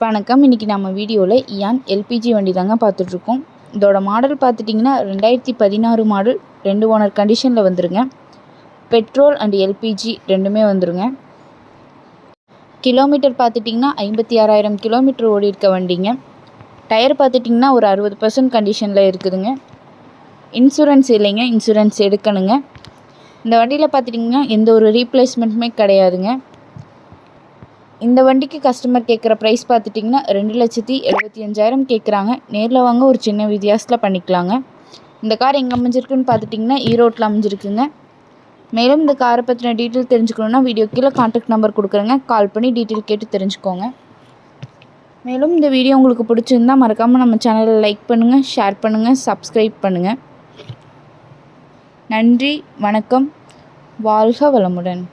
வணக்கம். இன்றைக்கி நம்ம வீடியோவில் இயான் எல்பிஜி வண்டி தாங்க பார்த்துட்ருக்கோம். இதோட மாடல் பார்த்துட்டிங்கன்னா 2016 மாடல், 2 ஓனர் கண்டிஷனில் வந்துருங்க. பெட்ரோல் அண்ட் எல்பிஜி ரெண்டுமே வந்துருங்க. கிலோமீட்டர் பார்த்துட்டிங்கன்னா 56,000 கிலோமீட்டர் ஓடி இருக்க வண்டிங்க. டயர் பார்த்துட்டிங்கன்னா ஒரு 60% கண்டிஷனில் இருக்குதுங்க. இன்சூரன்ஸ் இல்லைங்க, இன்சூரன்ஸ் எடுக்கணுங்க. இந்த வண்டியில் பார்த்துட்டிங்கன்னா எந்த ஒரு ரீப்ளேஸ்மெண்ட்டுமே கிடையாதுங்க. இந்த வண்டிக்கு கஸ்டமர் கேட்குற ப்ரைஸ் பார்த்துட்டிங்கன்னா 2,75,000 கேட்குறாங்க. நேரில் வாங்க, ஒரு சின்ன வித்தியாசத்தில் பண்ணிக்கலாங்க. இந்த கார் எங்கே அமைஞ்சிருக்குன்னு பார்த்துட்டிங்கன்னா ஈரோட்டில் அமைஞ்சிருக்குங்க. மேலும் இந்த காரை பற்றின டீட்டெயில் தெரிஞ்சுக்கணுன்னா வீடியோ கீழே கான்டாக்ட் நம்பர் கொடுக்குறேங்க. கால் பண்ணி டீட்டெயில் கேட்டு தெரிஞ்சுக்கோங்க. மேலும் இந்த வீடியோ உங்களுக்கு பிடிச்சிருந்தா மறக்காமல் நம்ம சேனலை லைக் பண்ணுங்கள், ஷேர் பண்ணுங்கள், சப்ஸ்கிரைப் பண்ணுங்கள். நன்றி, வணக்கம், வாழ்க வளமுடன்.